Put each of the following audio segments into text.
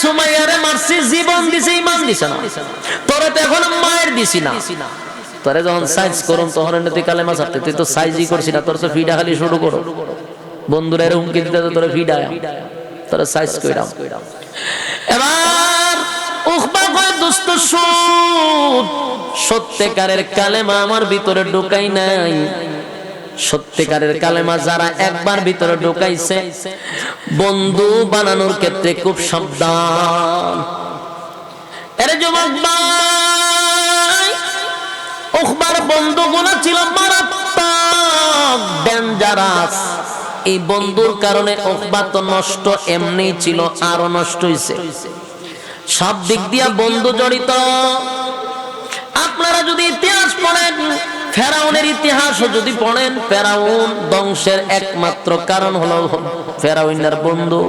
সুমাইয়ারে মারছি, জীবন দিছে, ইমান দিছে না। তোরে তো এখন মায়ের দিছি না। তোরে যখন সাইজ করুন তখন তুই কালেমা ছাড়তে, তুই তো সাইজই করছিস না। তোর তো ফিডা খালি শুরু করো, বন্ধুরা এর হুমকি দিতে তোরে ফিডা, তোরে সাইজ কইরাম। এবার উকবা কয়, দোস্ত শুন, সত্যিকারের কালেমা আমার ভিতরে ঢুকাই নাই। সত্যিকারের কালেমা যারা একবার ভিতরে ঢুকাইছে, বন্ধু বানানোর ক্ষেত্রে খুব সাবধান। এর যুবক ভাই, উকবার বন্ধুগুলো ছিল মারাত্মক ডেঞ্জারাস। এই বন্ধুর কারণে উকবা তো নষ্ট এমনি ছিল, আরো নষ্ট হইছে। সব দিক দিয়া বন্ধু জড়িত। আপনারা যদি ইতিহাস পড়েন, ফেরাউনের ইতিহাসও যদি পড়েন, ফেরাউন ধ্বংসের একমাত্র কারণ হলো ফেরাউনের বন্ধু।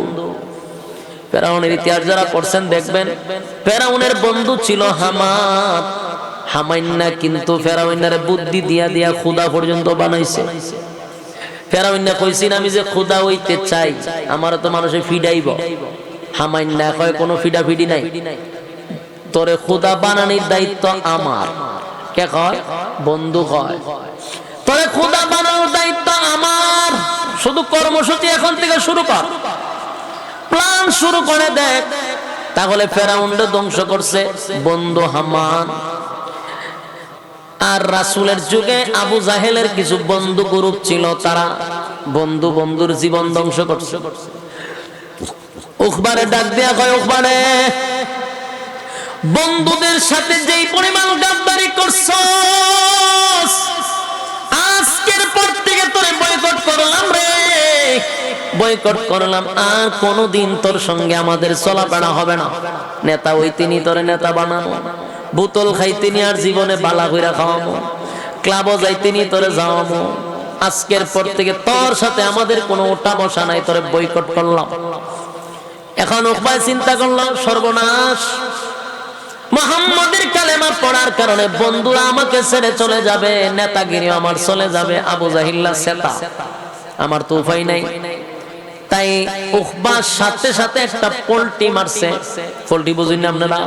ফেরাউনের ইতিহাস যারা পড়ছেন দেখবেন, ফেরাউনের বন্ধু ছিল হামান। হামাইন্না কিন্তু ফেরাউনের বুদ্ধি দিয়া দিয়া খুদা পর্যন্ত বানাইছে। ফেরাউন্না কইছেন, আমি যে খুদা হইতে চাই, আমার তো মানুষে ফিডাইব। হামাইন্না কয়, কোনো ফিডা ফিডি নাই, তোরে খুদা বানানোর দায়িত্ব আমার। কে কয়? বন্ধু কয়, তোরে খুদা বানানোর দায়িত্ব আমার। শুধু কর্মসূচি এখন থেকে শুরু কর, প্ল্যান শুরু করে দেখ। তাহলে ফেরাউনকে ধ্বংস করছে বন্ধু হামান। আর রাসূলের যুগে আবু জাহেলের কিছু বন্ধু গ্রুপ ছিল, তারা বন্ধুর জীবন ধ্বংস করছে। উকবারে ডাক দিয়া কয়, উকবারে, বন্ধুদের সাথে যেই পরিমাণ গাদ্দারি করছস, আজকের পর থেকে তোরে বয়কট করলাম রে, বয়কট করলাম। আর কোনদিন তোর সঙ্গে আমাদের চলাফেরা হবে না। নেতা ওই তিনি তোরে নেতা বানানো, বোতল খাইতিনি আর জীবনে বালা কইরা খাওয়ামো, ক্লাবও যাইতিনি তোরে যাওয়ামো। আজকের পর থেকে তোর সাথে আমাদের কোনো ওঠা বসা নাই, তোরে বয়কট করলাম। এখন উপায় চিন্তা করলাম, সর্বনাশ, মুহাম্মাদের কালেমা পড়ার কারণে বন্ধুরা আমাকে ছেড়ে চলে যাবে, নেতাগিরি আমার চলে যাবে, আবু জাহিল্লা সেতা, আমার তো উপায় নাই। তাই উকবার সাথে সাথে একটা পল্টি মারছে। পল্টি বুঝুন না আপনারা?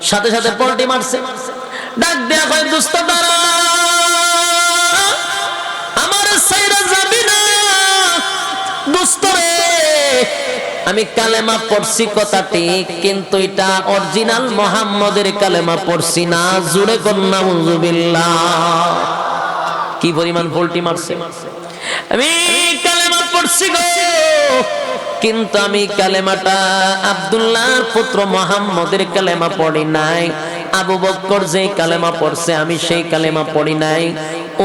সাথে সাথে পল্টি মারছে। ডাক দেয়া কয়, দোস্ত দাঁড়া, আমার সাইরা যাবি না দোস্ত রে। আমি কালেমা পড়ছি কথা ঠিক, কিন্তু এটা অরিজিনাল মুহাম্মাদের কালেমা পড়ছি না। জুড়ে কন্যা নাউযুবিল্লাহ। কি পরিমাণ পল্টি মারছে! আমি কালেমা পড়ছি গো, কিন্তু আমি কালেমাটা আব্দুল্লাহর পুত্র মুহাম্মাদের কালেমা পড়ি নাই। আবু বকর যেই কালেমা পড়ছে আমি সেই কালেমা পড়ি নাই।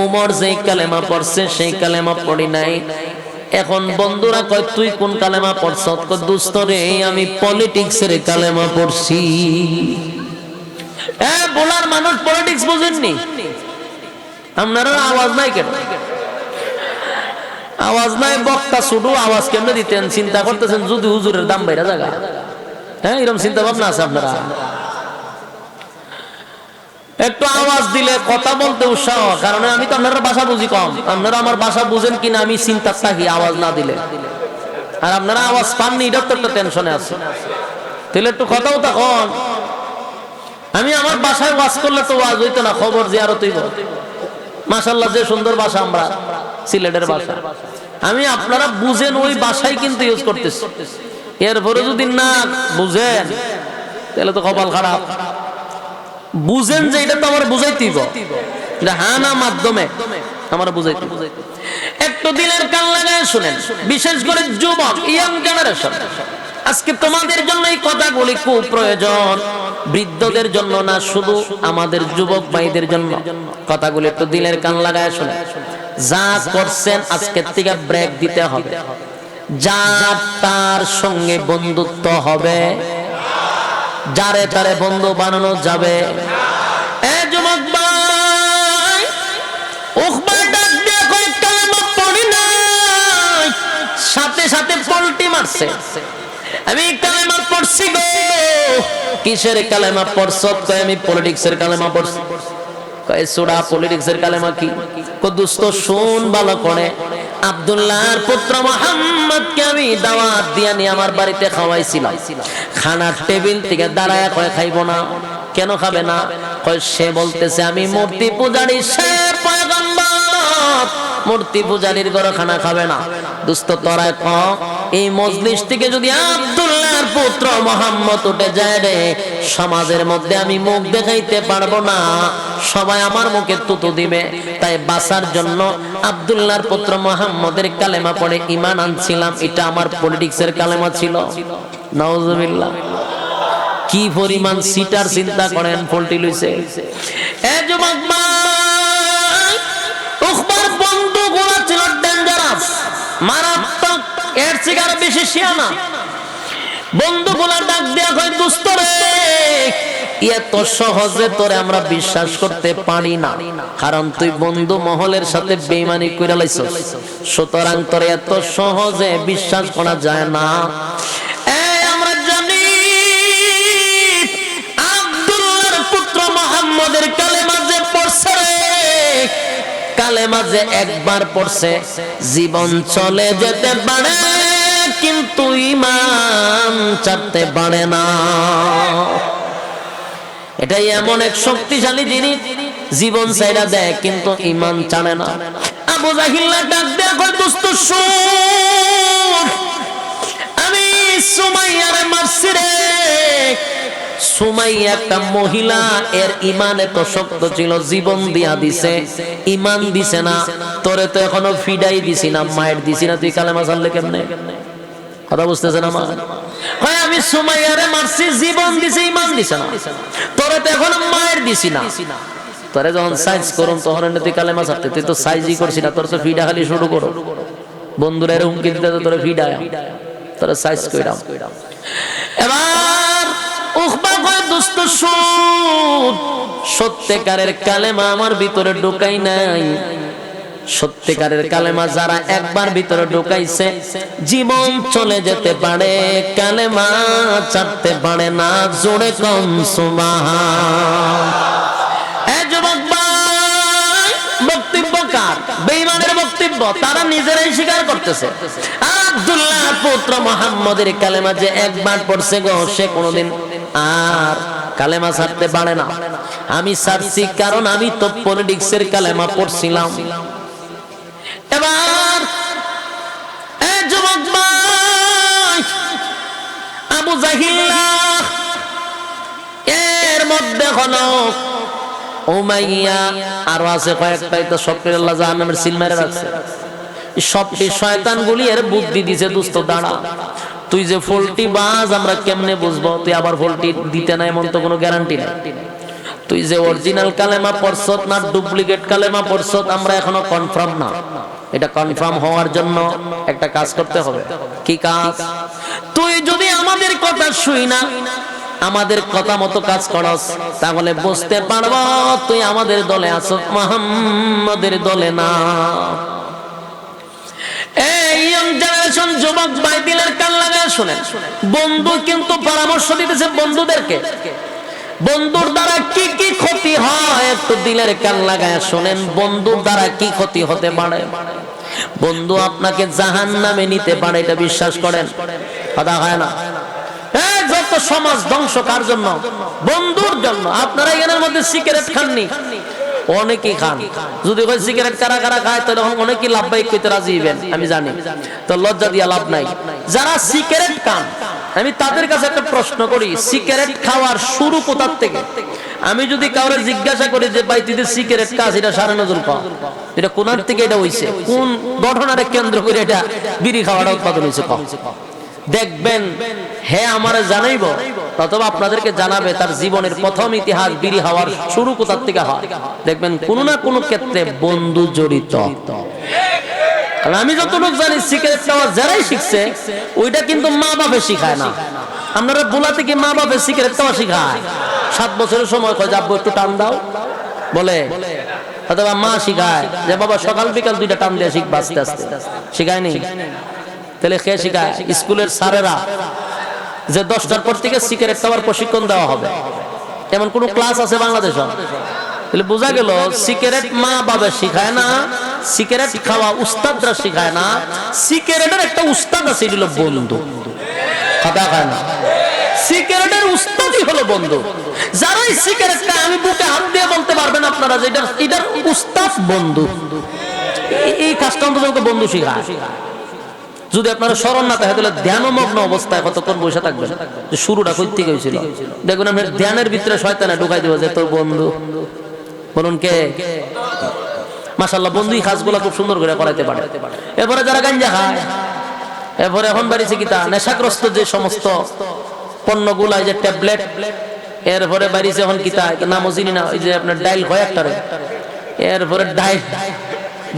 ওমর যেই কালেমা পড়ছে সেই কালেমা পড়ি নাই। এখন বন্ধুরা কয়, তুই কোন কালেমা পড়ছ? দোস্ত রে, আমি পলিটিক্সের কালেমা পড়ছি। বলার মানুষ পলিটিক্স বুঝেননি? আপনারা আওয়াজ নাই কেন? আওয়াজ নাই, বক্তা শুধু আওয়াজ কেমনে দিতেন চিন্তা করতেছেন, যদি হুজুরের দাম বাইরা জায়গা। হ্যাঁ, এরকম চিন্তা ভাবনা আছে আপনারা? একটু আওয়াজ দিলে কথা বলতে উৎসাহ, কারণ আমি তো আপনারা ভাষা বুঝি কম। আপনারা আমার ভাষা বুঝেন কিনা আমি চিন্তা থাকি আওয়াজ না দিলে। আর আপনারা আওয়াজ পাননি, এটার তো একটা টেনশনে আছে। তাহলে একটু কথাও তখন আমি আমার বাসায় ওয়াজ করলে তো ওয়াজ হইতো না, খবর জিয়ারত হইব। মাশাআল্লাহ, যে সুন্দর ভাষা আমরা, সিলেটের ভাষা। আমি আপনারা বুঝেন ওই ভাষাই কিন্তু ইউজ করতেছি। এরপরে যদি না বুঝেন তাহলে তো কপাল খারাপ। বুঝেন যে এটা তো আমার বুঝাইতেই, হ্যাঁ না মাধ্যমে আমার বুঝাইতে। একটু দিলের কান লাগায় শুনেন, বিশেষ করে যুবক, ইয়াং জেনারেশন। আজকে তোমাদের জন্য এই কথাগুলি খুব প্রয়োজন, বৃদ্ধদের জন্য না, শুধু আমাদের যুবক ভাইদের জন্য কথাগুলি একটু দিলের কান লাগায় শুনেন। যা করছেন আজকের থেকে ব্রেক দিতে হবে। যার তার সঙ্গে বন্ধুত্ব হবে, যারে তারে বন্ধু বানানো যাবে। যুবক ভাই, উকবা ডাক দিয়ে কয়, কালেমা পড়ি নাই, সাথে সাথে পল্টি মারছে। আমি কালেমা পড়ছি গো। কিসের কালেমা পড়ছ? কয়, আমি পলিটিক্সের কালেমা পড়ছি। কয়, সুরা পলিটিক্সের কালেমা কি? কয়, দোস্ত শোন ভালো করে, আব্দুল্লাহর পুত্র মুহাম্মদকে আমি দাওয়াত দিয়ে নিয়ে আমার বাড়িতে খাওয়াইছিলাম। খানার টেবিল থেকে দাঁড়ায় কয় খাইব না। কেন খাবে না? কয় সে বলতেছে আমি মূর্তি পূজারী, সে পয়গম্বর, মূর্তি পূজারীর ঘরে খানা খাবে না। দোস্ত তোরা ক এই মজলিস থেকে যদি আব্দুল্লাহর পুত্র মুহাম্মদ উঠে যায় রে, সমাজের মধ্যে আমি মুখ দেখাইতে পারবো না, সবাই আমার মুখে তুতু দিবে। তাই বাঁচার জন্য আব্দুল্লাহর পুত্র মুহাম্মদের কালেমা পড়ে ঈমান আনছিলাম। এটা আমার পলিটিক্সের কালেমা ছিল। নাউজুবিল্লাহ। কি পরিমাণ সিটার চিন্তা করেন ফল্টি লইছে। এ যুবক ভাই, উখবার বন্ধুগুলো ছিল ডেঞ্জারাস, মারাত্মক, এর থেকে বেশি শিয়ানা। বন্ধুগুলা ডাক দেয়া কয় দোস্ত রে, এত সহজে তোরে আমরা বিশ্বাস করতে পারি না, কারণ তুই বন্ধু মহলের সাথে বেঈমানি কইরা লাইছস, সুতরাং তোরে এত সহজে বিশ্বাস করা যায় না। আমরা জানি আব্দুল্লাহর পুত্র মুহাম্মদের কালেমা যে পড়ছে, কালেমা যে একবার পড়ছে জীবন চলে যেতে পারে, কিন্তু ঈমান ছাড়তে পারে না। এটাই এমন এক শক্তিশালী জিনিস, জীবন ছাইরা দেয় কিন্তু ঈমান ছাড়ে না। আবু জাহিল ডাক দেয়া কয় দোস্ত শুন, আমি সুমাইয়ারে মারছি রে। সুমাইয়া একটা মহিলা, এর ঈমান এত শক্ত ছিল, জীবন দিয়া দিছে, ঈমান দিছে না। তোরে তো এখনো ফিডাই দিছি না, মায়ের দিছি না, তুই কালেমা ছাড়লে কেমনে? কথা বুঝতেছেন আমার? হয় আমি সুমাইয়ারে মারছি, জীবন দিছে, ঈমান দিছে না। তোরে তো এখনো মায়ের দিছি না। তোরে যখন সাইজ করুন তখন তুই কালেমা ছাড়তে, তুই তো সাইজই করছিস না, তোর তো ফিডা খালি শুরু করো। বন্ধুরা এর হুমকি দিতে তোরে ফিডা, তোরে সাইজ কইরাম। এবার উখবা কয় দোস্ত শুন, সত্যিকারের কালেমা আমার ভিতরে ঢুকাই নাই। সত্যিকারের কালেমা যারা একবার ভিতরে ঢুকাইছে, জীবন চলে যেতে পারে, কালেমা ছাড়তে পারে না। জোরে কম সুবহান। এ যুবক ভাই, বক্তব্য কার? বেঈমানের বক্তব্য, তারা নিজেরাই স্বীকার করতেছে। আব্দুল্লাহ পুত্র মুহাম্মদের কালেমা যে একবার পড়ছে গো, সে কোনোদিন আর কালেমা ছাড়তে পারে না। আমি ছাড়ছি কারণ আমি তো পলিটিক্সের কালেমা পড়ছিলাম। এবার যুবক ভাই, আবু জাহিল এর মধ্যে হলো উমাইয়া, আরো আছে কয়েকটা, তো সবকে আল্লাহ জাহান্নামের সিল মেরে রাখছে। সবটি শয়তানগুলি এর বুদ্ধি দিছে, দোস্ত দাঁড়া, তুই যে ফল্টি বাজ আমরা কেমনে বুঝবো? তুই আবার ফল্টি দিতে নাই এমন তো কোনো গ্যারান্টি নাই। তুই যে অরিজিনাল কালেমা পড়ছত না ডুপ্লিকেট কালেমা পড়ছত আমরা এখনো কনফার্ম না। এটা কনফার্ম হওয়ার জন্য একটা কাজ করতে হবে। কি কাজ? তুই যদি আমাদের কথা শুই না, আমাদের কথা মতো কাজ করস, তাহলে বুঝতে পারবো তুই আমাদের দলে আছো, মুহাম্মাদের দলে না। এই ইয়ং জেনারেশন যুবক ভাই, দিলের কান লাগায় শুনেন। বন্ধু কিন্তু পরামর্শ দিতেছে বন্ধুদেরকে, বন্ধুর দ্বারা কি কি ক্ষতি হয় একটু দিলের কান লাগায় শুনেন। বন্ধুর দ্বারা কি ক্ষতি হতে পারে? বন্ধু আপনাকে জাহান্নামে নিতে পারে, এটা বিশ্বাস করেন? কথা হয় না? যত সমাজ ধ্বংস কার জন্য? বন্ধুর জন্য। আপনারা এখানের মধ্যে সিগারেট খাননি, অনেকেই খান। যদি কই সিগারেট কারা কারা খায়, তাহলে অনেকেই লাভবাহিক কইতে রাজি হইবেন, আমি জানি। তো লজ্জা দিয়া লাভ নাই। যারা সিগারেট খান, আমি তাদের কাছে একটা প্রশ্ন করি, সিগারেট খাওয়ার শুরু কোথা থেকে? আমি যদি কাউরে জিজ্ঞাসা করি যে ভাই তুই সিগারেট খাস, এটা সারা নজর পা, এটা কোনার থেকে এটা হইছে, কোন ঘটনারে কেন্দ্র করে এটা বিড়ি খাওয়াটা উৎপাদন হইছে, দেখবেন হে আমারে জানাইবো, অথবা আপনাদেরকে জানাবে তার জীবনের প্রথম ইতিহাস বিড়ি খাওয়ার শুরু কোথা থেকে হয়। দেখবেন কোনো না কোনো ক্ষেত্রে বন্ধু জড়িত। আমি যতটুকু জানি সিগারেট খাওয়া যারাই শিখছে, ওইটা কিন্তু মা বাপে শিখায় না। আপনারা বোলা থেকে মা বাপে সিগারেট খাওয়া শিখায়। 7 বছরের সময় কয় যাবো একটু টান দাও বলে, অথবা মা শিখায় যে বাবা সকাল বিকাল 2টা টান দিয়ে শিখবা, আস্তে আস্তে। শিখায়নি? তাহলে কে শিখায়? স্কুলের স্যারেরা, যে 10টার পর থেকে সিগারেট খাওয়ার প্রশিক্ষণ দেওয়া হবে, এমন কোন ক্লাস আছে বাংলাদেশে? তাহলে বোঝা গেল সিগারেট মা বাবা শিখায় না, সিগারেট খাওয়া উস্তাদরা শিখায় না, সিগারেটের একটা উস্তাদ আছে, এটা হলো বন্ধু। কথা কয় না, সিগারেটের উস্তাদই হলো বন্ধু। যারা এই সিগারেটটা, আমি বুকে হাত দিয়ে বলতে পারবেন আপনারা যে এটার উস্তাদ বন্ধু। এই কাজটা অন্তত বন্ধু শিখায়। যদি আপনারা স্মরণ না থাকে তাহলে ধ্যানমগ্ন অবস্থায় কতক্ষণ বসে থাকবেন, যে শুরুটা কই থেকে হয়েছিল। দেখুন আপনার ধ্যানের ভিতরে শয়তানে ঢুকাই দিব যে তোর বন্ধু। বলুন কে? মাশাআল্লাহ, বন্ধুই কাজগুলো খুব সুন্দর করে করাইতে পারে। এরপরে যারা গাঞ্জা খায়, এরপরে এখন বাড়িছে কিতা নেশাগ্রস্ত যে সমস্ত পণ্যগুলা, যে ট্যাবলেট, এরপরে বাড়িছে এখন কিতা নামও চিনি না, ওই যে আপনার ডাইল হয় একটারে, এরপরে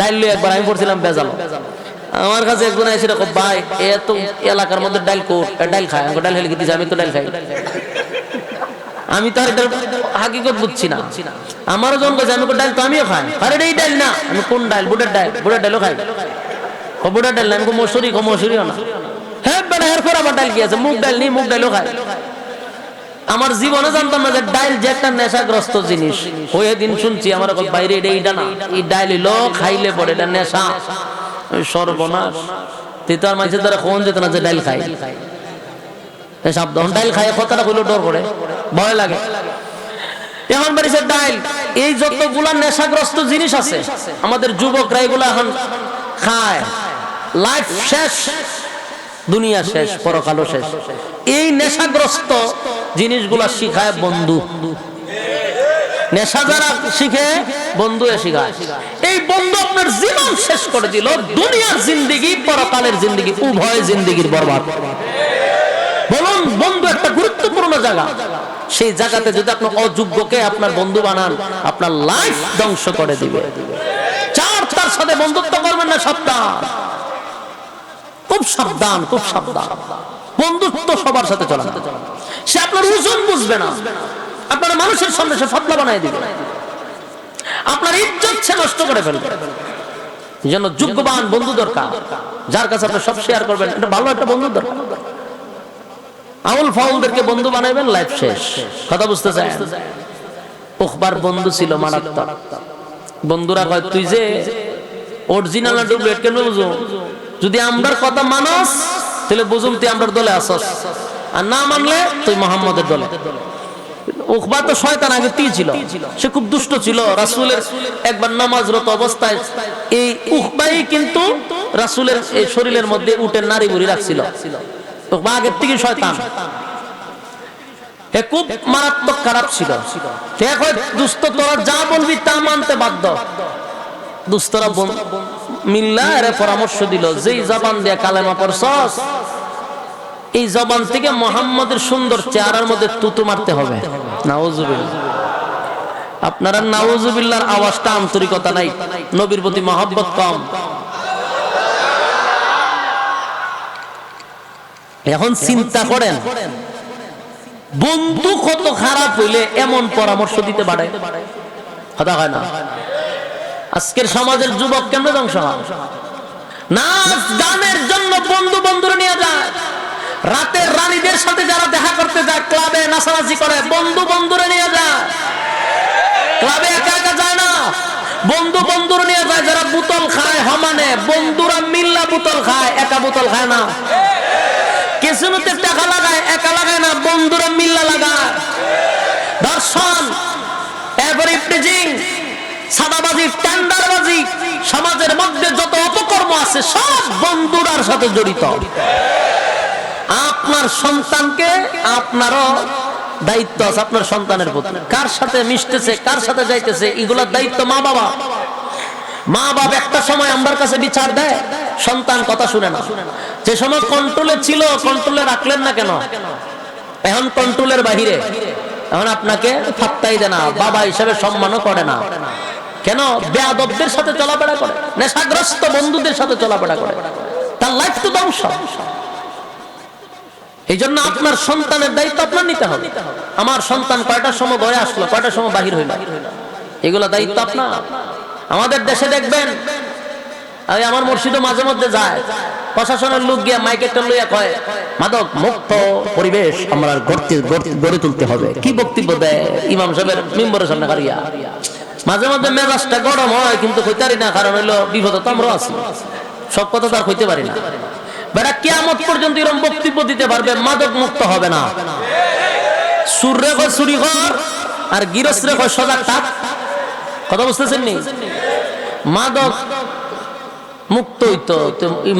ডাইল লই একবার আমি পড়ছিলাম বেজাল। আমার কাছে একজন এসে দেখো ভাই এত এলাকার মধ্যে ডাইল কোট ডাইল খায়, ডাইল হেলে দিচ্ছে, আমি তো ডাইল খাই। আমি তো আর এটা হাকিকত বুঝছি না। আমারও জন কাছে আমি ডাইল তো আমিও খাই। আরে এই ডাইল না, আমি কোন ডাইল? বুটের ডাইল। বুটের ডাইলও খাই। বুটের ডাইল না, আমি মসুরিও না। হ্যাঁ বেটা, এরপর আমার ডাইল কি আছে? মুগ ডাইল নেই, মুগ ডাইলও খাই। আমার জীবনে জানতাম না যে ডাইল যে একটা নেশাগ্রস্ত জিনিস। ওই দিন শুনছি আমার বাইরে এইটা না, এই ডাইল হইলো খাইলে পরে এটা নেশা। সর্বনাশ, তিতার মানুষের দ্বারা কোন যেত না যে ডাইল খাই। সাবধান, ডাইল খাই কথাটা কইলো ডর করে, ভয় লাগে। এখন বাড়িছে ডাইল। এই যতগুলা নেশাগ্রস্ত জিনিস আছে আমাদের যুবকরা এগুলো এখন খায়। লাইফ শেষ, দুনিয়া শেষ, পরকালও শেষ। এই নেশাগ্রস্ত জিনিসগুলা শিখায় বন্ধু। নেশা যারা শিখে, বন্ধু শিখায়। এই বন্ধু আপনার জীবন শেষ করে দিল, দুনিয়ার জিন্দেগি, পরকালের জিন্দেগি, উভয় জিন্দেগির বরবাদ। বলুন, বন্ধু একটা গুরুত্বপূর্ণ জায়গা। সেই জায়গাতে যদি আপনি অযোগ্যকে আপনার বন্ধু বানান, আপনার লাইফ ধ্বংস করে দিবে। তার সাথে বন্ধুত্ব করবেন না, সাবধান, খুব সাবধান, খুব সাবধান। বন্ধুত্ব সবার সাথে চলে না। সে আপনার ওজন বুঝবে না, আপনার মানুষের সামনে সে ফাতলা বানায় দিবে, আপনার ইজ্জত সে নষ্ট করে ফেলবে। যেন যোগ্যবান বন্ধু দরকার, যার কাছে আপনি সব শেয়ার করবেন। এটা ভালো একটা বন্ধু দরকার। আউল ফাউলদেরকে বন্ধু বানাইবেন, লাইফ শেষ। কথা বুঝতে চাই? উকবার বন্ধু ছিল মারাত্মক। বন্ধুরা কয় তুই যে অরিজিনাল না ডুপ্লিকেট কেন বুঝো? যদি আমরার কথা মানস তাহলে বুঝুম তুই আমরার দলে আসস, আর না মানলে তুই মুহাম্মদের দলে। উকবা তো শয়তান আগে ছিল, সে খুব দুষ্ট ছিল। রাসূলের একবার নামাজরত অবস্থায় এই উকবাই কিন্তু রাসূলের এই শরীরের মধ্যে উটের নাড়ি বুড়ি রাখছিল। উকবা আগের থেকে শয়তান, এ খুব মারাত্মক খারাপ ছিল। দেখো দুষ্ট, তোরা যা বলবি তা মানতে বাধ্য। দুস্তরা মিল্লা এর পরামর্শ দিল, যেই জবান দিয়ে কালেমা পড়ছস, এই জবান থেকে মুহাম্মদের সুন্দর চেহারার মধ্যে তুতু মারতে হবে। নাউজুবিল্লাহ। আপনারা নাউজুবিল্লাহর আওয়াজটা আন্তরিকতা নাই, নবীর প্রতি মহব্বত কম। এখন চিন্তা করেন, বন্ধু কত খারাপ হইলে এমন পরামর্শ দিতে পারে? কথা হয় না? আজকের সমাজের যুবক কেমন ধ্বংস হয়? নাচ গানের জন্য বন্ধু বন্ধুরা নিয়ে যায়। রাতের রানীদের সাথে যারা দেখা করতে যায়, ক্লাবে নাচানাচি করে, বন্ধু বন্ধুরা নিয়ে যায়। ক্লাবে একা একা যায় না, বন্ধু বন্ধুরা নিয়ে যায়। যারা বোতল খায় সমানে, বন্ধুরা মিল্লা বোতল খায়, একা বোতল খায় না। কিছুতে টাকা লাগায়, একা লাগায় না, বন্ধুরা মিল্লা লাগায়। দর্শন, এরপর ইফটিজিং, সাদাবাজি, টেন্ডারবাজি, সমাজের মধ্যে যত অপকর্ম আছে সব বন্ধুরার সাথে জড়িত। আপনার সন্তানকে, আপনারও দায়িত্ব আছে আপনার সন্তানের প্রতি। কার সাথে মিশতেছে, কার সাথে যাইতেছে, এগুলোর দায়িত্ব মা বাবা। মা বাবা একটা সময় আমার কাছে বিচার দেয়, সন্তান কথা শুনে না। যে সময় কন্ট্রোলে ছিল, কন্ট্রোলে রাখলেন না কেন? এখন কন্ট্রোলের বাহিরে, এখন আপনাকে ফাত্তাই দেয় না, বাবা হিসেবে সম্মানও করে না। কেন? বেয়াদবদের সাথে চলাফেরা করে, নেশাগ্রস্ত বন্ধুদের সাথে চলাফেরা করে, তার লাইফ তো ধ্বংস। এই জন্য আপনার সন্তানের দায়িত্ব আপনার নিতে হবে। আমার সন্তান কয়টার সময় ঘরে আসলো, কয়টার সময় বাহির হইল, এগুলো দায়িত্ব আপনার। আমাদের দেশে দেখবেন, আমার মুর্শিদও মাঝে মধ্যে যায়, প্রশাসনের লোক গিয়া মাইকেটা লইয়া কয় মাদক মুক্ত পরিবেশ আমরা গড়ে তুলতে হবে। কি বক্তব্য দেয় ইমাম সাহেবের মিম্বরের সামনে কারিয়া। মাঝে মাঝে মেজাজটা গরম হয়, কিন্তু কইতারি না, কারণ হইলো বিপদে তো আমরা আছি, সব কথা তো আর কইতে পারি না। বেটা কিয়ামত পর্যন্ত এরকম বক্তব্য দিতে পারবে, মাদক মুক্ত হবে না। সুরে কয় চুরি কর, আর গিরস্ত্রে কয় সজাগ থাক। কথা বুঝতেছেন নি? মাদক মুক্ত হইতো,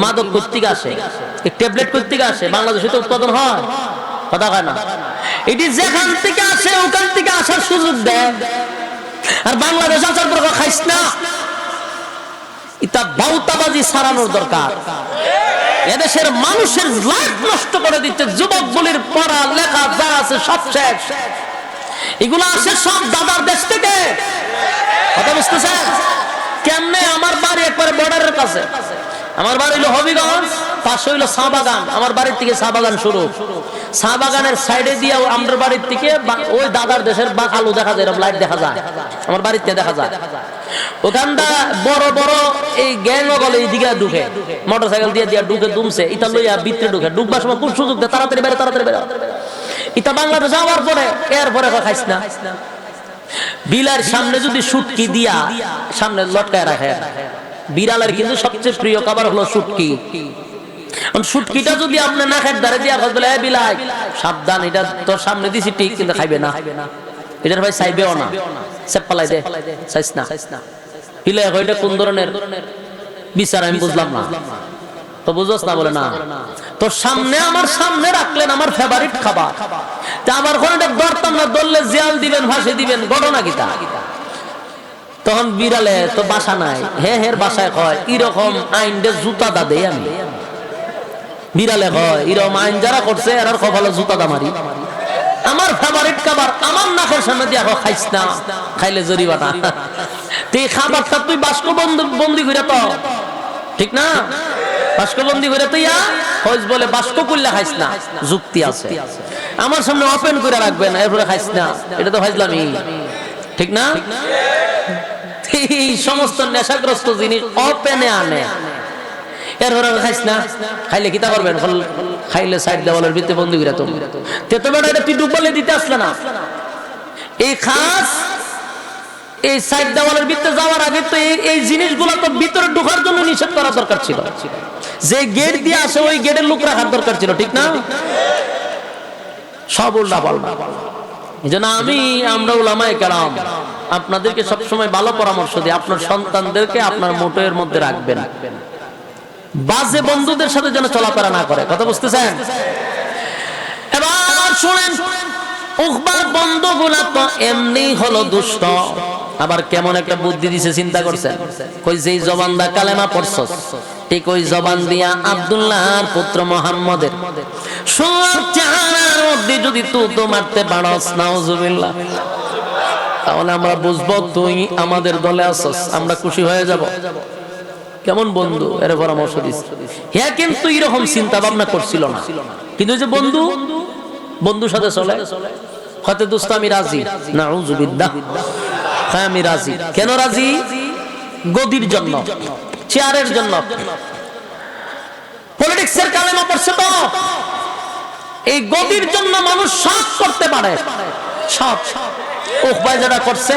মাদক কর্তৃক আসে, এই ট্যাবলেট কর্তৃক আসে, বাংলাদেশে তো উৎপাদন হয়, কথা কয় না। এটি যেখান থেকে আসে ওখান থেকে আসার সুযোগ দেয়, আর বাংলাদেশ আসার পর খাইস না, এটা বাউতাবাজি সারানোর দরকার। এদেশের মানুষের লাইফ নষ্ট করে দিচ্ছে, যুবক বলির পড়া লেখা যা আছে সব শেষ। এগুলো আসে সব দাদার দেশ থেকে, কথা বুঝতেছেন? কেমনে? আমার বাড়ি একবারে বর্ডারের কাছে, আমার বাড়ি হইলো হবিগঞ্জ, পাশে হইলো চা বাগান, আমার বাড়ির থেকে চা বাগান শুরু। চা বাগানের সাইডে দিয়ে আমার বাড়ির থেকে ওই দাদার দেশের আলু দেখা যায়, এরকম লাইট দেখা যায়, আমার বাড়ির থেকে দেখা যায়। ওখানটা বড় বড় এই গ্যাং গলে এইদিকে ঢুকে, মোটরসাইকেল দিয়ে দিয়ে ঢুকে দুমছে, ইটা লইয়া ভিতরে ঢুকে, ঢুকবার সময় কোন সুযোগ দেয়, তাড়াতাড়ি বেড়ে তাড়াতাড়ি বেড়ে। ইটা বাংলাদেশ যাওয়ার পরে এরপরে খাইস না। বিলার সামনে যদি শুটকি দিয়া সামনে লটকায় রাখে, বিড়ালের কিন্তু সবচেয়ে প্রিয় খাবার হলো শুটকি। শুটকিটা যদি আপনি নাকের ধারে দিয়া বলে বিলাই সাবধান, এটা তোর সামনে দিছি ঠিক, কিন্তু খাইবে না, এটার ভাই চাইবেও না, সেপালাই দে, চাইস না। বিলাই এটা কোন ধরনের বিচার আমি বুঝলাম না। তো বুঝোস না? বলে না, তোর সামনে আমার সামনে রাখলেন আমার ফেভারিট খাবার, তা আমার কোনটা ধরতাম না, ধরলে জিয়াল দিবেন, ফাঁসি দিবেন, ঘটনা কিতা? তখন বিড়ালে তো বাসা নাই, হের বাসায় কয় এরকম আইন দে জুতা দা দেই আমি। বিড়ালে কয় এরকম আইন যারা করছে এরার কপালে জুতা দা মারি। আমার ফেভারিট খাবার আমার নাকের সামনে দিয়া খাইস না, খাইলে জরিমানা। তুই খাবারটা তুই বাস্ক বন্দি করে তো, ঠিক না? বাস্কবন্দি করে তুই বলে বাস্ক করলে খাইস না, যুক্তি আছে। আমার সামনে ওপেন করে রাখবেন, এরপরে খাইস না, এটা তো খাইসলামই, ঠিক না? এই সমস্ত নেশাগ্রস্ত জিনিস ওপেনে আনে, এরপরে খাইস না, খাইলে কিতা করবেন? খাইলে সাইড দেওয়ালের ভিতরে বন্দি করে তো বেটা, এটা তুই ডুবলে দিতে আসলে না। এই খাস এই সাইড দেওয়ালের ভিতরে যাওয়ার আগে তো এই জিনিসগুলো তো ভিতরে ঢোকার জন্য নিষেধ করা দরকার ছিল। যে গেট দিয়ে আসে ওই গেটের লোক রাখার দরকার ছিল, ঠিক না? সব উল্টা পাল্টা। এজন্য আমরা উলামায়ে কেরাম আপনাদেরকে সবসময় ভালো পরামর্শ দিই, আপনার সন্তানদেরকে আপনার মোটের মধ্যে রাখবেন, বাজে বন্ধুদের সাথে যেন চলাফেরা না করে। কথা বুঝতেছেন? এবার শুনেন, উকবার বন্ধুগুলা তো এমনি হলো দুষ্ট, আবার কেমন একটা বুদ্ধি দিছে চিন্তা করছেন। কই যেই জবান দা কালেমা পড়ছস, ঠিক ওই জবান দিয়া আব্দুল্লাহর পুত্র মুহাম্মদের সুন্দর চেহারার মধ্যে যদি তুই তো মারতে পারস, নাউজুবিল্লাহ, তাহলে আমরা বুঝবো তুই আমাদের দলে আছস, আমরা খুশি হয়ে যাব। কেমন বন্ধু, এর পরামর্শ দিস। হ্যাঁ, কিন্তু এরকম চিন্তা ভাবনা করছিল না, কিন্তু যে বন্ধুর সাথে চলে, হয়তো দোস্ত আমি রাজি, নাউজুবিল্লাহ, হ্যাঁ আমি রাজি। কেন রাজি? গদির জন্য, চেয়ারের জন্য, পলিটিক্সের কালেমা পড়ছে তো। এই গদির জন্য মানুষ সব করতে পারে, সব উকবাই যেটা করছে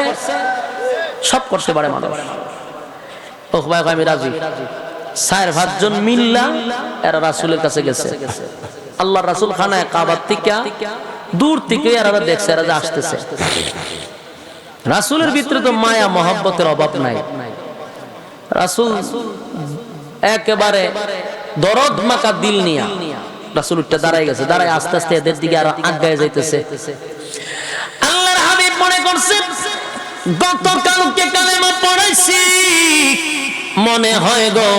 সব করতে পারে মানুষ। উকবাই আমি রাজি। 4-5 জন মিল্লা এরা রাসূলের কাছে গেছে, আল্লাহর রাসূল খানায় কাবার থেকে দূর থেকে এরা দেখছে এরা যে আসতেছে। রাসূলের ভিতরে তো মায়া মহব্বতের অভাব নাই, রাসূল একেবারে দরদ মাকা দিল নিয়া রাসূল উঠে দাঁড়ায় গেছে, দাঁড়ায় আস্তে আস্তে এদের দিকে আরো আগায় যাইতেছে। আল্লাহর হাবিব মনে করছে গতকালকে কালেমা পড়াইছি, মনে হয় গো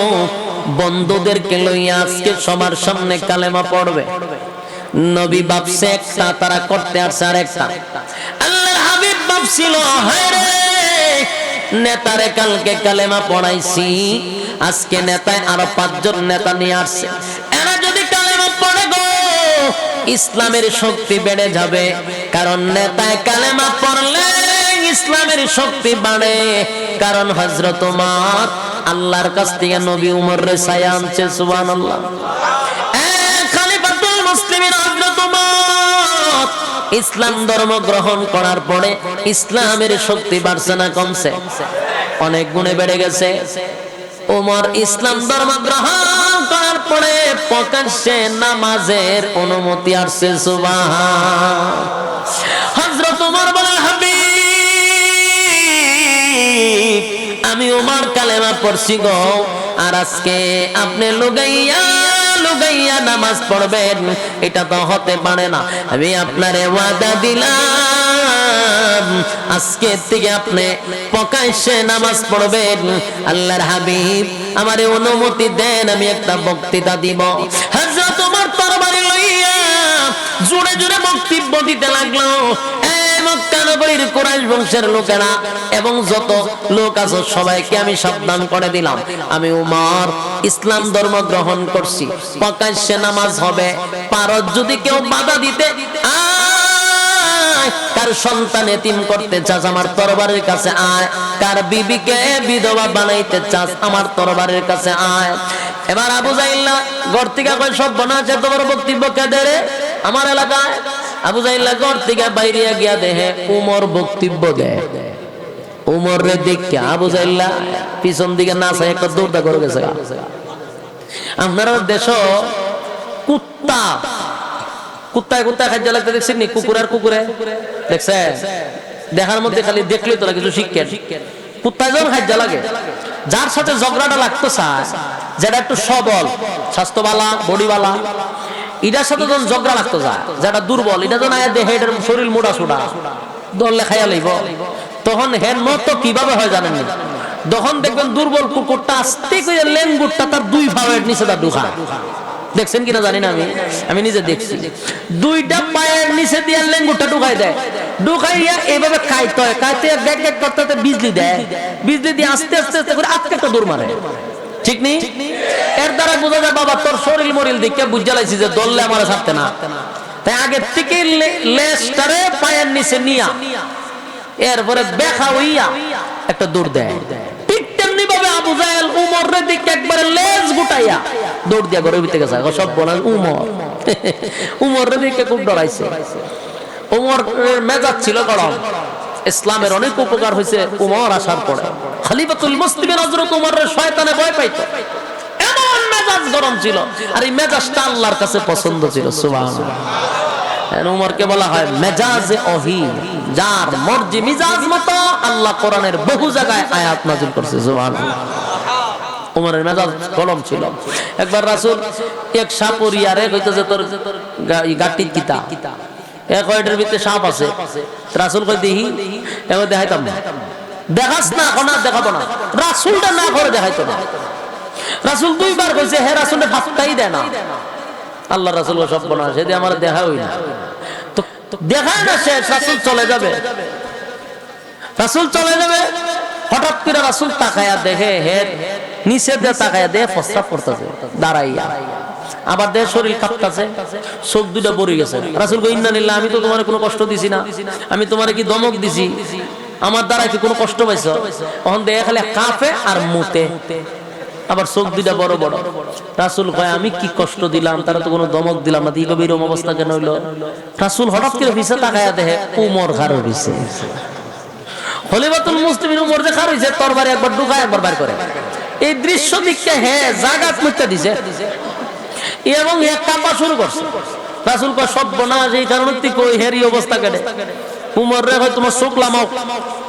বন্ধুদেরকে লইয়া আজকে সবার সামনে কালেমা পড়বে। নবী ভাবছে একটা, তারা করতে আসছে আর একটা। আল্লাহর হাবিব ভাবছিল হায়রে নেতারে কালকে কালেমা পড়াইছি, আজকে নেতায় আরো 5 জন নেতা নিয়ে আসছে, এরা যদি কালেমা পড়ে গো ইসলামের শক্তি বেড়ে যাবে, কারণ নেতায় কালেমা পড়লে ইসলামের শক্তি বাড়ে। কারণ হযরত ওমর আল্লাহর কাছ থেকে নবী উমর রে ছায়া আনছে, সুবহানাল্লাহ। খলিফাতুল মুসলিমিন হযরত ওমর ইসলাম ধর্ম গ্রহণ করার পরে ইসলামের শক্তি বাড়ছে না কমছে? অনেক গুণে বেড়ে গেছে। ওমর ইসলাম ধর্ম গ্রহণ করার পরে প্রকাশ্যে নামাজের অনুমতি আসছে। সুবহান। হযরত ওমর বলেন, হাবিব আমি ওমর কালেমা পড়ছি গো, আর আজকে আপনি লুগাইয়া নামাজ পড়বেন, এটা তো হতে পারে না। আমি আপনারে ওয়াদা দিলাম আজকে থেকে আপনি প্রকাশ্যে নামাজ পড়বেন। আল্লাহর হাবিব আমারে অনুমতি দেন, আমি একটা বক্তৃতা দিব। হযরত ওমর তরবারি লইয়া জোরে জোরে বক্তব্য দিতে লাগলো। মক্কা নগরীর কুরাইশ বংশের লোকেরা এবং যত লোক আছে সবাইকে আমি সাবধান করে দিলাম, আমি উমর ইসলাম ধর্ম গ্রহণ করছি, প্রকাশ্যে নামাজ হবে। পারত যদি কেউ বাধা দিতে, কার সন্তান এতিম করতে চাস আমার তরবারের কাছে আয়, কার বিবিকে বিধবা বানাইতে চাস আমার তরবারের কাছে আয়। এবার আবু জাহিল ঘর থেকে কয়, সব বনাছে তোমার বক্তব্য কে দেরে আমার এলাকায়? আবু জাহিল ঘর থেকে বাইরে গিয়া দেখে উমর বক্তব্য দেয়। উমর রে দেখে আবু জাহিল পিছন দিকে না চাই একটা দৌড়দা করে গেছে। আপনারা দেশ কুত্তায় খাদ্য লাগতে দেখছেন নি? কুকুরে দেখছে, দেখার মধ্যে খালি দেখলেই তোরা কিছু শিখেন। কুত্তায় যখন খাদ্য লাগে, যার সাথে ঝগড়াটা লাগতো চায়, যেটা একটু সবল, স্বাস্থ্যবালা, বডিবালা, এটার সাথে যখন ঝগড়া লাগতো যায়, যেটা দুর্বল, এটা যখন দেহে এটার শরীর মোটা সোটা দলে খাইয়া লইব, তখন হেন মত কিভাবে হয় জানেন না? তখন দেখবেন দুর্বল কুকুরটা আস্তে করে লেঙ্গুরটা তার দুই ভাবের নিচে তার ঢুকা। দেখছেন কিনা জানি না, আমি নিজে দেখছি। দুইটা পায়ের নিচে দিয়ে লেঙ্গুরটা ঢুকাই দেয়, ঢুকাইয়া এইভাবে কাইতে গ্যাগ গ্যাগ করতে বিজলি দেয়, বিজলি দিয়ে আস্তে আস্তে আস্তে করে আজকে একটা দৌড় মারে। ঠিক নেই? এর দ্বারা বোঝা যায় বাবা তোর শরীর মরিল দিকে বুঝা লাইছি যে দললে আমার ছাড়তে না, তাই আগের থেকে লেজটারে পায়ের নিচে নিয়া এরপরে দেখা হইয়া একটা দৌড় দেয়। ঠিক তেমনি ভাবে আবু জাহেল উমরের দিকে একবারে লেজ গুটাইয়া দৌড় দিয়া ঘরের ভিতরে গেছে। সব বলেন উমরের দিকে খুব ডরাইছে। উমরের মেজাজ ছিল গরম। ইসলামের অনেক উপকার হয়েছে উমর আসার পরে। খলিফাতুল মুসলিমিন হযরত উমরের শয়তানে ভয় পাইতো, এমন মেজাজ গরম ছিল, আর এই মেজাজটা আল্লাহর কাছে পছন্দ ছিল। সুবহানাল্লাহ। উমরকে বলা হয় মেজাজে ওহী, যার মর্জি মিজাজ মতো আল্লাহ কোরআনের বহু জায়গায় আয়াত নাযিল করছে। সুবহানাল্লাহ। উমরের মেজাজ গরম ছিল। একবার রাসূল এক সাপরিয়ারে কইতেছে তোর গাটির কিতা এক ওইটার ভিতরে সাপ আছে। রাসূল কই দেখি, এবার দেখাইতাম না। দেখাস না, কোনা দেখাবো না। রাসূলটা না করে দেখাইতো না। রাসূল দুইবার কইছে, হে রাসূলের ফাত্তাই দেয় না। আল্লাহ রাসূল সব বনা সেদি আমার দেখা হই না, তো দেখায় না শেষ। রাসূল চলে যাবে, হঠাৎ করে রাসূল তাকায়া দেখে হে নিচে দিয়ে তাকায়া দেখে প্রস্রাব করতেছে দাঁড়াইয়া, আবার দেহ শরীর কাঁপতেছে, চোখ দুটো পড়ে গেছে। রাসূল কই ইন্না লিল্লাহ, আমি তো তোমার কোনো কষ্ট দিছি না, আমি তোমার কি ধমক দিছি? আমার দ্বারা কি কোনো কষ্ট পাইছো? তখন দেহ খালি কাঁপে আর মুতে, আবার চোখ দুটা বড় বড়। রাসূল কয় আমি কি কষ্ট দিলাম? তারা তো কোনো ধমক দিলাম না, দিগো এরকম অবস্থা কেন হইলো? রাসূল হঠাৎ করে পিছে তাকায়া দেখে উমর খাড়া হইছে। খলিফাতুল মুসলিমিন উমর যে খাড়া হইছে, তরবারি একবার ঢুকায় একবার বাইর করে। এই দৃশ্য দেখে হে জাগাত মুতে দিছে এবং এক কাঁপা শুরু করছে। রাসূল কয় সর্বনাশ, এই কারণে তুই কই হেরি অবস্থা কেন? উমর রে হয় তোমার চোখ লামাও,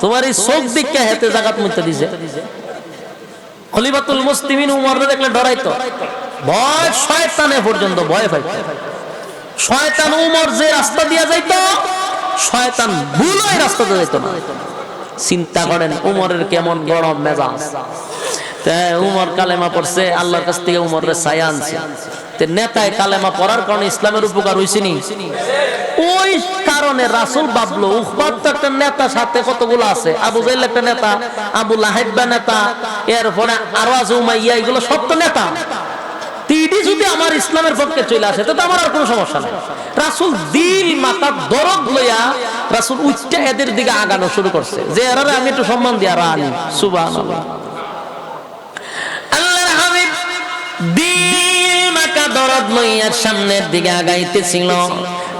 তোমার এই চোখ দেখে হেতে জাগাত মুতে দিছে। খলিফাতুল মুসলিমিন উমরকে দেখলে ডরাইতো, ভয় শয়তানে পর্যন্ত ভয় পাইতো। শয়তান উমর যে রাস্তা দিয়া যাইতো, শয়তান ভুল ওই রাস্তা দিয়ে যাইতো না। চিন্তা করেন উমরের কেমন গরম মেজাজ। উমর কালেমা পড়ছে, আল্লাহর কাছ থেকে উমরের ছায়া আনছে। নেতায় কালেমা পড়ার কারণে ইসলামের উপকার হইছে নি? ওই কারণে রাসূল ভাবলো উখবাত তো একটা নেতা, সাথে কতগুলো আছে, আবু জাহেল একটা নেতা, আবু লাহাব নেতা, এরপরে আরো আছে উমাইয়া, এগুলো সব তো নেতা। তিনটি যদি আমার ইসলামের পক্ষে চলে আসে তো আমার আর কোনো সমস্যা নাই। রাসূল দিল মাথা দরদ লইয়া রাসূল উচ্চা এদের দিকে আগানো শুরু করছে যে এরা আমি একটু সম্মান দিয়া রানি। সুবহানাল্লাহ। আল্লাহর হাবিব দিল মাথা দরদ লইয়া সামনের দিকে আগাইতেছিল।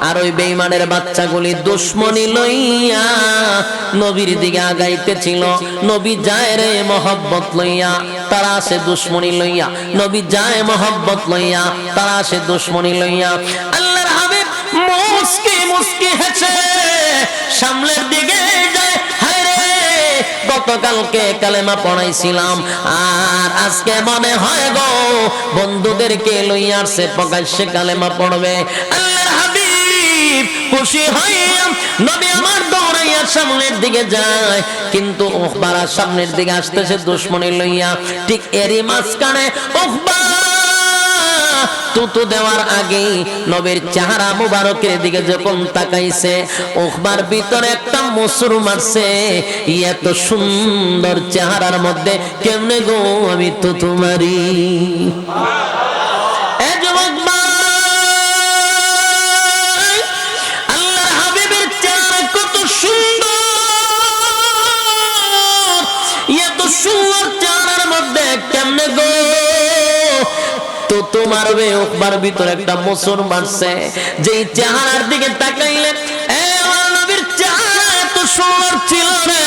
আর ওই বেঈমানের বাচ্চাগুলি দুশমনি লইয়া নবীর দিকে আগাইতেছিল। নবী যায় রে মহব্বত লইয়া, তারা আসে দুশমনি লইয়া। নবী যায় মহব্বত লইয়া, তারা আসে দুশমনি লইয়া। আল্লাহর হাবিব মুস্কি মুস্কি হেসে সামনের দিকে যায়। গতকালকে কালেমা পড়াইছিলাম আর আজকে মনে হয় গো বন্ধুদেরকে লইয়া আসছে প্রকাশ্যে কালেমা পড়বে। আল্লাহর হাবিব খুশি হইয়া নবী আমার দৌড়াইয়া সামনের দিকে যায়, কিন্তু উকবার সামনের দিকে আসতেছে দুশমনি লইয়া। ঠিক এরই মাঝখানে উকবা তুতু দেওয়ার আগে নবীর চেহারা মুবারকের দিকে যখন তাকাইছে, উকবার ভিতরে একটা মসুর মারছে। এত সুন্দর চেহারার মধ্যে কেমনে গো আমি তুতু মারি? আল্লাহর হাবিবের চেহারা কত সুন্দর, এত সুন্দর চেহারার মধ্যে কেমনে গো তো মারবে? উকবার ভিতরে একটা মোচড় মারছে। যেই চেহারার দিকে তাকাইলে আমার নবীর চেহারা এত সুন্দর ছিল রে,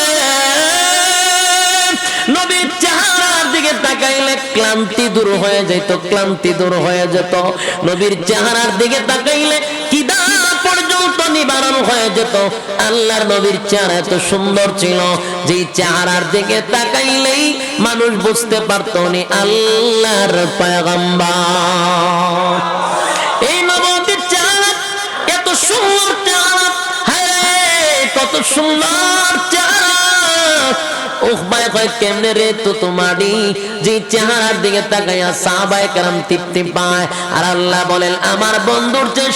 নবীর চেহারার দিকে তাকাইলে ক্লান্তি দূর হয়ে যেত, ক্লান্তি দূর হয়ে যেত। নবীর চেহারার দিকে তাকাইলে কিদা পর্যন্ত নিবারণ হয়ে যেত। আল্লাহর নবীর চেহারা এত সুন্দর ছিল, যেই চেহারার দিকে তাকাইলেই মানুষ বুঝতে পারতো নি আল্লাহর পয়গম্বর। এই নবীর চেহারা এত সুন্দর চেহারা, হ্যাঁ কত সুন্দর চেহারা। উকবায় কয় কেমনে রে তো তোমারি? যে চেহারার দিকে তাকাইয়া সাহাবায়ে কেরাম তৃপ্তি পায়। আর আল্লাহ বলেন আমার বন্ধুর যে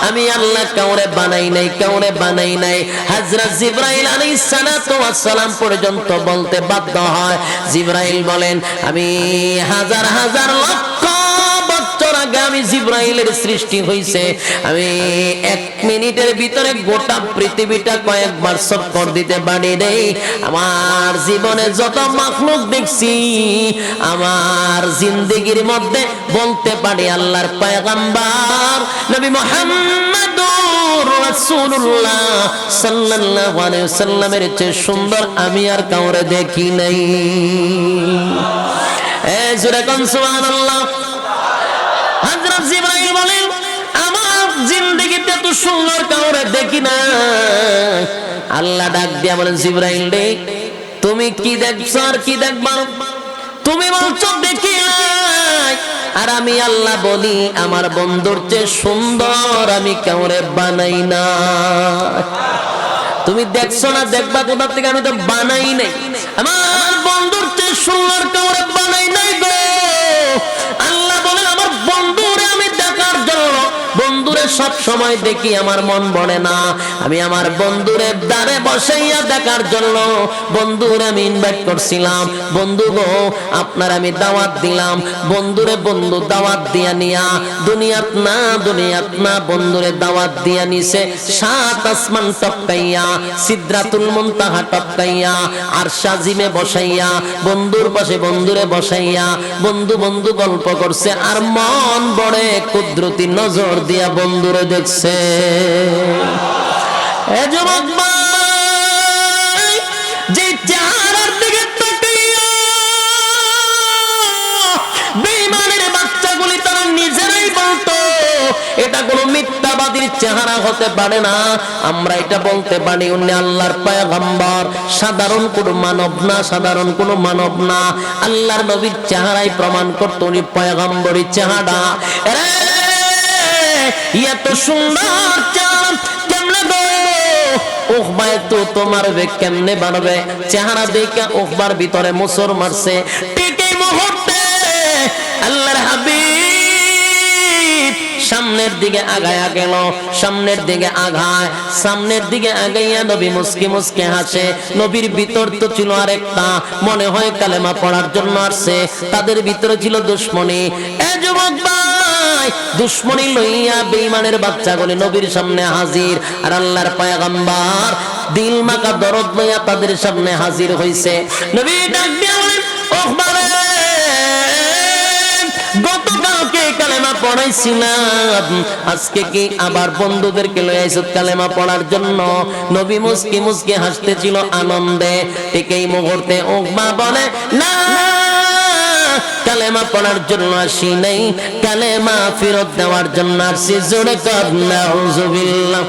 আমি আল্লাহ কাউরে বানাই নাই, কাউরে বানাই নাই। হযরত জিবরাইল আলাইহিস সালাতু ওয়াস সালাম পর্যন্ত বলতে বাধ্য হয়। জিবরাইল বলেন আমি হাজার হাজার লক্ষ বছর আগে আমি জিবরাইলের সৃষ্টি হইছে। আমি 1 মিনিটের ভিতরে গোটা পৃথিবীটা কয়েকবার চক্কর দিতে পারি রে। আমার জীবনে যত মাখলুক দেখছি, আমার জিন্দেগির মধ্যে বলতে পারি আল্লাহর পয়গম্বর নবী মুহাম্মদুর রাসূলুল্লাহ সাল্লাল্লাহু আলাইহি ওয়াসাল্লামের চেয়ে সুন্দর আমি আর কাউরে দেখি নাই। জোরে কোন সুবহানাল্লাহ। হযরত জিবরাইল বলেন আমার জিন্দেগিতে এত সুন্দর কাউরে দেখি না। আল্লাহ ডাক দিয়া বলেন জিবরাইল রে তুমি কি দেখছো আর কি দেখবা? তুমি বলছো দেখি নাই, আর আমি আল্লাহ বলি আমার বন্ধুর চেয়ে সুন্দর আমি কাউরে বানাই না। তুমি দেখছো না, দেখবা কোথা থেকে? আমি তো বানাই নাই, আমার বন্ধুর চেয়ে সুন্দর কাউরে বানাই নাই গো। আল্লাহ বলেন আমার বন্ধুরে আমি দেখার জন্য, বন্ধুরে সব সময় দেখি আমার মন ভরে না। আমি আমার বন্ধুরে দ্বারে বসাইয়া দেখার জন্য বন্ধুরে আমি ইনভাইট করছিলাম। বন্ধু গো আপনার আমি দাওয়াত দিলাম। বন্ধুরে বন্ধু দাওয়াত দিয়া নিয়া দুনিয়াত না বন্ধুরে দাওয়াত দিয়া নিছে 7 আসমান টপকাইয়া, সিদরাতুল মুনতাহা টপকাইয়া, আরশ আজিমে বসাইয়া, বন্ধুর পাশে বন্ধুরে বসাইয়া বন্ধু বন্ধু গল্প করছে। আর মন বড়ে কুদরতি নজর দিয়া বন্ধুরে দেখছে। এ যুবক ভাই, যে চেহারার দিকে তাকাইয়া বেঈমানের বাচ্চাগুলি তারা নিজেরাই বলতো এটা কোনো মিথ্যাবাদীর চেহারা হতে পারে না। আমরা এটা বলতে পারি উনি আল্লাহর পয়গম্বর, সাধারণ কোনো মানব না, সাধারণ কোনো মানব না। আল্লাহর নবীর চেহারাই প্রমাণ করতো উনি পয়গম্বরী চেহারা। এত সুন্দর চাঁদ কেমনে গো উকবায় তো তোমার বে কেমনে বাড়বে? চেহারা দেখে উকবার ভিতরে মোচড় মারছে। ঠিক এই মুহূর্তে আল্লাহর হাবিব সামনের দিকে আগায়া গেল, সামনের দিকে আগায়, সামনের দিকে আগাইয়া নবী মুস্কি মুস্কি হাসে। নবীর ভিতর তো ছিল আরেকটা, মনে হয় কালেমা পড়ার জন্য আসছে। তাদের ভিতরে ছিল দুশমনি। এ যুবক দুশমনি লইয়া বেঈমানের বাচ্চাগুলি নবীর সামনে হাজির। আর আল্লাহর পয়গম্বর দিল মাকা দরদ লইয়া তাদের সামনে হাজির হইছে। নবী ডাক দিয়া বলেন, ওহ বাবা গতকালকে কালেমা কালেমা পড়াইছিলাম, আজকে কি আবার বন্ধুদেরকে লয়ে আইছত কালেমা পড়ার জন্য? নবী মুস্কি মুস্কি হাসতেছিল আনন্দে। ঠিক এই মুহূর্তে উকবা বলে, না, কালেমা পড়ার জন্য আসি নাই, কালেমা ফেরত দেওয়ার জন্য আসছি। জোরে কর নাউজুবিল্লাহ।